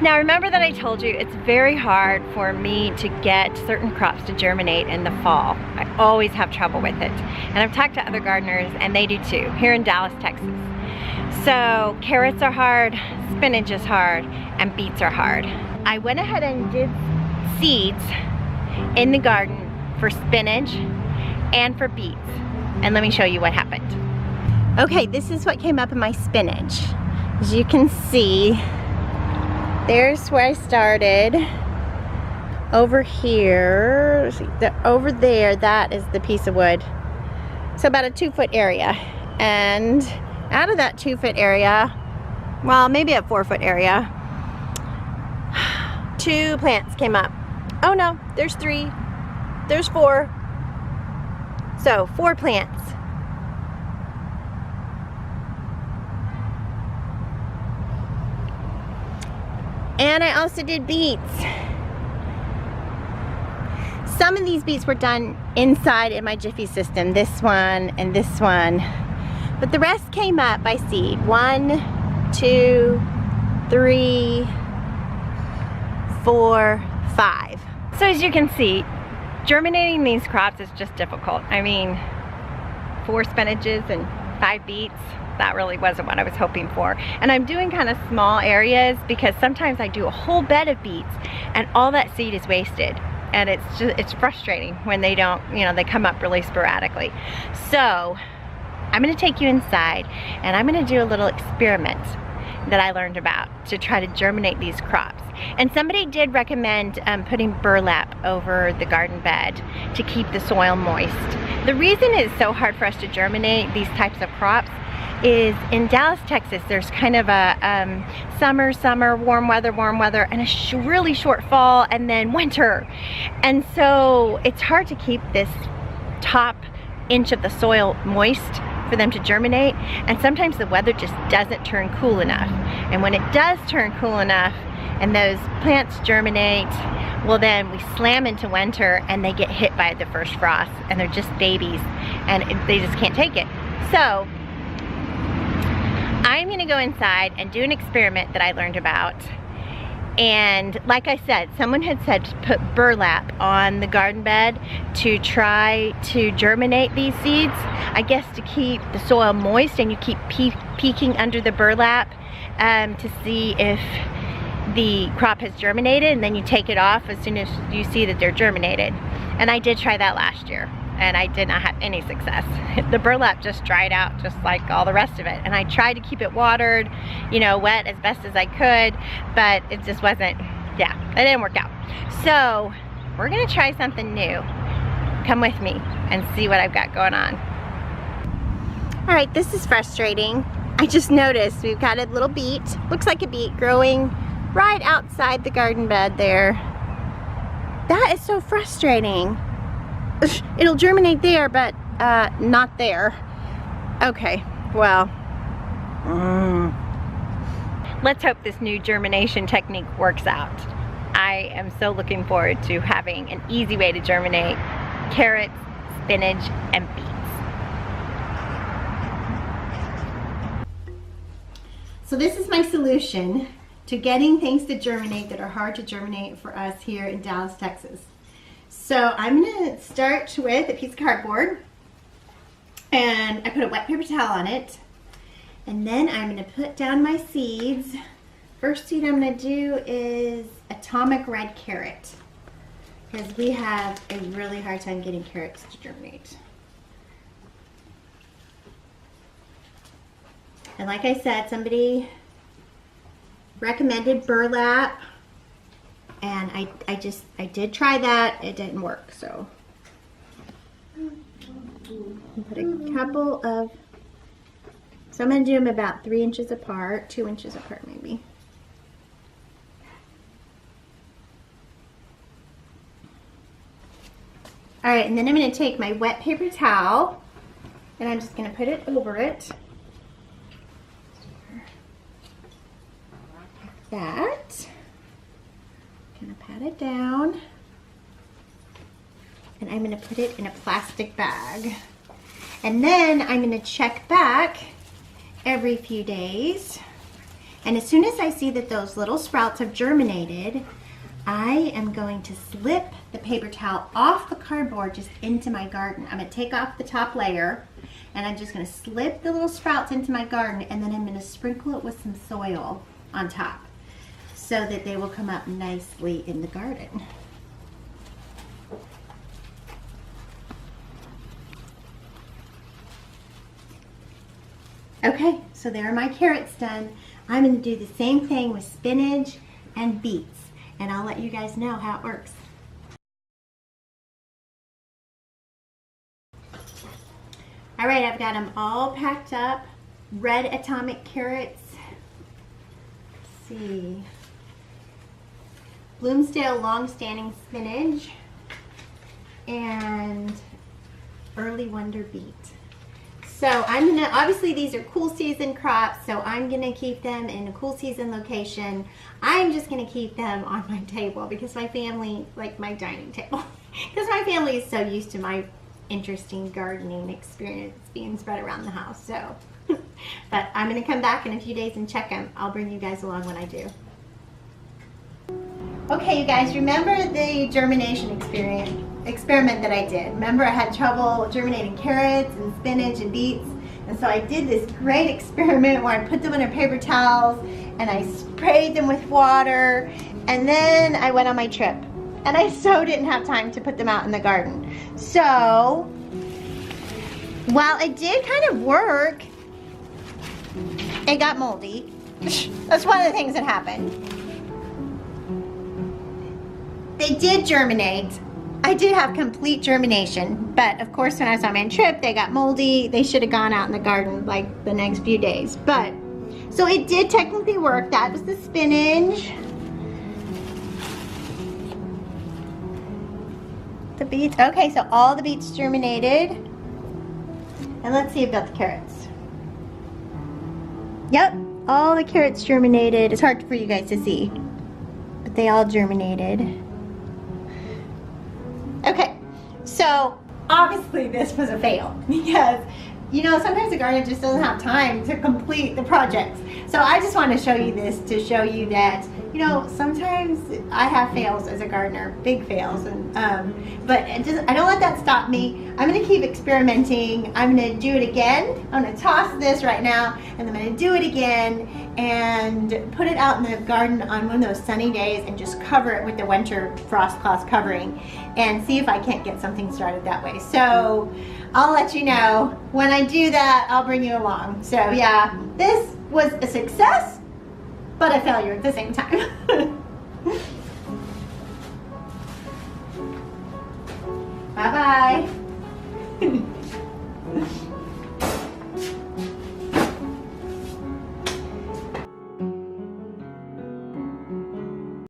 Now remember that I told you it's very hard for me to get certain crops to germinate in the fall. I always have trouble with it. And I've talked to other gardeners and they do too, here in Dallas, Texas. So carrots are hard, spinach is hard, and beets are hard. I went ahead and did seeds in the garden for spinach and for beets. And let me show you what happened. Okay, this is what came up in my spinach. As you can see, there's where I started. Over here, over there, that is the piece of wood. So about a 2-foot area. And out of that 2-foot area, well, maybe a 4-foot area, 2 plants came up. Oh no, there's 3, there's 4. So 4 plants. And I also did beets. Some of these beets were done inside in my Jiffy system, this one and this one. But the rest came up by seed. 1, 2, 3, 4, 5. So as you can see, germinating these crops is just difficult. I mean, 4 spinaches and 5 beets. That really wasn't what I was hoping for. And I'm doing kind of small areas because sometimes I do a whole bed of beets and all that seed is wasted. And it's frustrating when they don't, you know, they come up really sporadically. So I'm gonna take you inside and I'm gonna do a little experiment that I learned about to try to germinate these crops. And somebody did recommend putting burlap over the garden bed to keep the soil moist. The reason it's so hard for us to germinate these types of crops is in Dallas, Texas, there's kind of a summer, warm weather, and a really short fall, and then winter. And so it's hard to keep this top inch of the soil moist for them to germinate. And sometimes the weather just doesn't turn cool enough. And when it does turn cool enough and those plants germinate, well then we slam into winter and they get hit by the first frost and they're just babies and they just can't take it. So I'm gonna go inside and do an experiment that I learned about. And like I said, someone had said to put burlap on the garden bed to try to germinate these seeds. I guess to keep the soil moist, and you keep peeking under the burlap to see if the crop has germinated, and then you take it off as soon as you see that they're germinated. And I did try that last year, and I did not have any success. The burlap just dried out just like all the rest of it. And I tried to keep it watered, you know, wet as best as I could, but it just wasn't, yeah, it didn't work out. So we're gonna try something new. Come with me and see what I've got going on. All right, this is frustrating. I just noticed we've got a little beet, looks like a beet, growing right outside the garden bed there. That is so frustrating. It'll germinate there, but not there. Okay, well. Let's hope this new germination technique works out. I am so looking forward to having an easy way to germinate carrots, spinach, and beets. So this is my solution to getting things to germinate that are hard to germinate for us here in Dallas, Texas. So I'm gonna start with a piece of cardboard, and I put a wet paper towel on it, and then I'm gonna put down my seeds. First seed I'm gonna do is atomic red carrot, because we have a really hard time getting carrots to germinate. And like I said, somebody recommended burlap, and I did try that. It didn't work, so put a couple of, so I'm going to do them about 3 inches apart, 2 inches apart maybe. All right, and then I'm going to take my wet paper towel and I'm just going to put it over it. Like that. Kind of pat it down. And I'm going to put it in a plastic bag. And then I'm going to check back every few days And as soon as I see that those little sprouts have germinated, I am going to slip the paper towel off the cardboard just into my garden. I'm going to take off the top layer and I'm just going to slip the little sprouts into my garden, and then I'm going to sprinkle it with some soil on top so that they will come up nicely in the garden. Okay, so there are my carrots done. I'm going to do the same thing with spinach and beets, and I'll let you guys know how it works. All right, I've got them all packed up. Red atomic carrots. Let's see. Bloomsdale long-standing spinach and early wonder beet. So I'm gonna, obviously these are cool season crops, so I'm gonna keep them in a cool season location. I'm just gonna keep them on my table because my family, like my dining table, because my family is so used to my interesting gardening experience being spread around the house. So, but I'm gonna come back in a few days and check them. I'll bring you guys along when I do. Okay, you guys, remember the germination experiment that I did? Remember I had trouble germinating carrots and spinach and beets? And so I did this great experiment where I put them under paper towels and I sprayed them with water, and then I went on my trip. And I so didn't have time to put them out in the garden. So, while it did kind of work, it got moldy. That's one of the things that happened. They did germinate. I did have complete germination, but of course when I was on my trip, they got moldy. They should have gone out in the garden like the next few days. But, so it did technically work. That was the spinach. The beets. Okay, so all the beets germinated. And let's see about the carrots. Yep, all the carrots germinated. It's hard for you guys to see, but they all germinated. Okay, so obviously this was a fail because, you know, sometimes the gardener just doesn't have time to complete the projects. So I just want to show you this to show you that, you know, sometimes I have fails as a gardener, big fails, and but I don't let that stop me. I'm going to keep experimenting. I'm going to do it again. I'm going to toss this right now, and I'm going to do it again and put it out in the garden on one of those sunny days and just cover it with the winter frost cloth covering and see if I can't get something started that way. So I'll let you know when I do that. I'll bring you along. So yeah, this was a success, but a failure at the same time. Bye-bye.